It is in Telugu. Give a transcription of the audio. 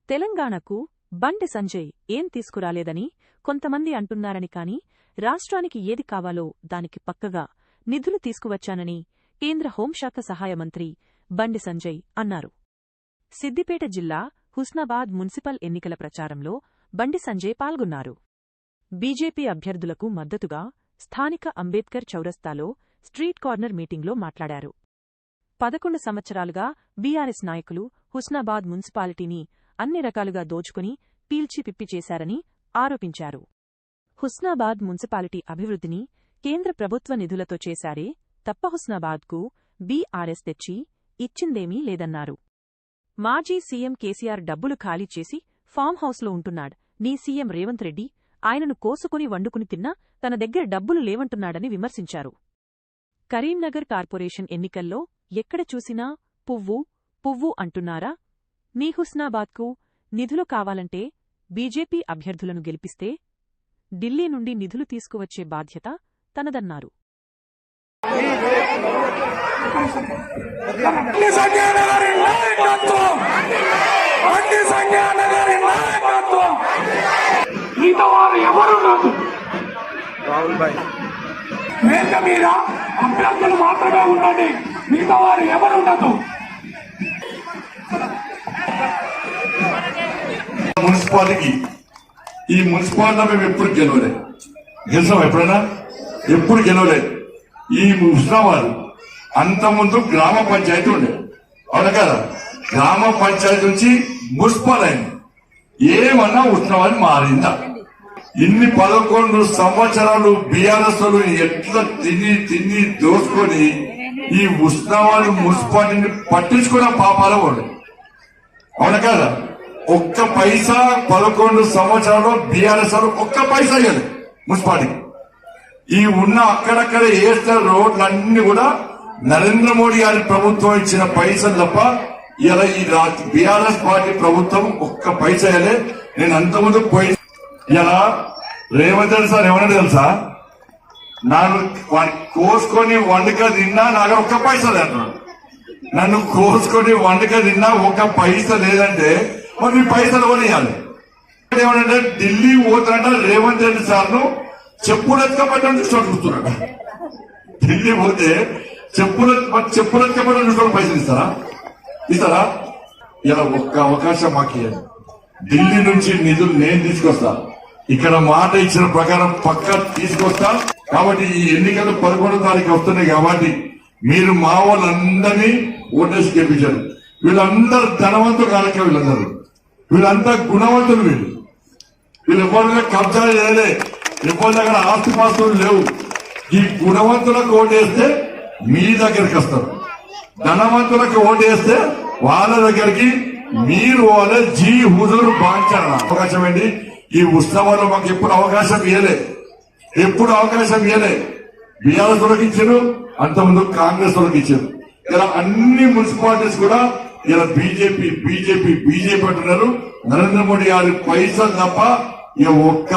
తెలంగాణకు బండి సంజయ్ ఏం తీసుకురాలేదని కొంతమంది అంటున్నారని కాని రాష్ట్రానికి ఏది కావాలో దానికి పక్కగా నిధులు తీసుకువచ్చానని కేంద్ర హోంశాఖ సహాయ మంత్రి బండి సంజయ్ అన్నారు. సిద్దిపేట జిల్లా హుస్నాబాద్ మున్సిపల్ ఎన్నికల ప్రచారంలో బండి సంజయ్ పాల్గొన్నారు. బీజేపీ అభ్యర్థులకు మద్దతుగా స్థానిక అంబేద్కర్ చౌరస్తాలో స్ట్రీట్ కార్నర్ మీటింగ్లో మాట్లాడారు. 11 సంవత్సరాలుగా బీఆర్ఎస్ నాయకులు హుస్నాబాద్ మున్సిపాలిటీని అన్ని రకాలుగా దోచుకుని పీల్చి పిప్పి చేశారని ఆరోపించారు. హుస్నాబాద్ మున్సిపాలిటీ అభివృద్ధిని కేంద్ర ప్రభుత్వ నిధులతో చేశారే తప్ప హుస్నాబాద్కు బీఆర్ఎస్ తెచ్చి ఇచ్చిందేమీ లేదన్నారు. మాజీ సీఎం కేసీఆర్ డబ్బులు ఖాళీ చేసి ఫామ్ హౌస్లో ఉంటున్నాడు. నీ సీఎం రేవంత్ రెడ్డి ఆయనను కోసుకుని వండుకుని తిన్నా తన దగ్గర డబ్బులు లేవంటున్నాడని విమర్శించారు. కరీంనగర్ కార్పొరేషన్ ఎన్నికల్లో ఎక్కడ చూసినా పువ్వు పువ్వు అంటున్నారా? మీ హుస్నాబాద్కు నిధులు కావాలంటే బీజేపీ అభ్యర్థులను గెలిపిస్తే ఢిల్లీ నుండి నిధులు తీసుకువచ్చే బాధ్యత తనదన్నారు. వేదిక మీద అభ్యర్థులు మాత్రమే ఉండండి, మిగతా వారు ఎవరుండదు. మున్సిపాలిటీకి ఈ మున్సిపాలిటీ మేము ఎప్పుడు గెలవలేదు. గెలిచాం ఎప్పుడైనా? ఎప్పుడు గెలవలేదు. ఈ హుస్నాబాద్ అంతకుముందు గ్రామ పంచాయతీ ఉండే, అవునా కదా? గ్రామ పంచాయతీ నుంచి మున్సిపల్ అయింది. ఏమన్నా హుస్నాబాద్ మారిందా? ఇన్ని 11 సంవత్సరాలు బీఆర్ఎస్ ఎట్లా తిని దోసుకొని ఈ హుస్నాబాద్ మున్సిపాలిటీని పట్టించుకున్న పాపాలు వాళ్ళు, అవునా కదా? ఒక్క పైసా 11 సంవత్సరాలు బీఆర్ఎస్ ఒక్క పైసా ఇవ్వలేదు మున్సిపాలిటీ. ఈ ఉన్న అక్కడక్కడ వేసిన రోడ్లన్నీ కూడా నరేంద్ర మోడీ గారి ప్రభుత్వం ఇచ్చిన పైసలు తప్ప ఇలా ఈ బీఆర్ఎస్ పార్టీ ప్రభుత్వం ఒక్క పైసా ఇవ్వలే. నేను అంతకుముందు పోయి ఇలా రేవంత్ రెడ్డి సార్ ఏమన్నా తెలుసా, నన్ను కోసుకొని వండుక తిన్నా నాకు ఒక్క పైసా లేదంటున్నాడు. నన్ను కోసుకొని వండుక తిన్నా ఒక్క పైసా లేదంటే మరి మీ పైసలు కొనియాలి. ఏమంటే ఢిల్లీ పోతారంట రేవంత్ రెడ్డి సార్ను చెప్పులెత్తుకపోవడం చూస్తున్నాడు. ఢిల్లీ పోతే చెప్పులెత్తుకపోవడం చూసుకోవడం పైసలు ఇస్తారా? ఇలా ఒక్క అవకాశం మాకు ఢిల్లీ నుంచి నిధులు నేను తీసుకొస్తా. ఇక్కడ మాట ఇచ్చిన ప్రకారం పక్కా తీసుకొస్తా. కాబట్టి ఈ ఎన్నికలు 11వ తారీఖు వస్తున్నాయి కాబట్టి మీరు మా వాళ్ళందరినీ ఓటేసి గెలిపించారు. వీళ్ళందరూ ధనవంతులు కాలేక వీళ్ళంతా గుణవంతులు. వీళ్ళు ఎవరి కబ్జా చేయలే, ఎవరి దగ్గర ఆస్తిపాస్తులు లేవు. ఈ గుణవంతులకు ఓటేస్తే మీ దగ్గరికి వస్తారు, ధనవంతులకు ఓటేస్తే వాళ్ళ దగ్గరికి మీరు వాళ్ళ జీ హుజూర్ బాంచాలి. అవకాశం ఏంటి? ఈ ఉత్సవాల్లో మాకు ఎప్పుడు అవకాశం ఇవ్వలే. బీఆర్ఎస్ వాళ్ళకి ఇచ్చారు, అంతకుముందు కాంగ్రెస్ వాళ్ళకి ఇచ్చారు. ఇలా అన్ని మున్సిపాలిటీస్ కూడా ఇలా బీజేపీ అంటున్నారు. నరేంద్ర మోడీ గారి పైసలు తప్ప ఇక ఒక్క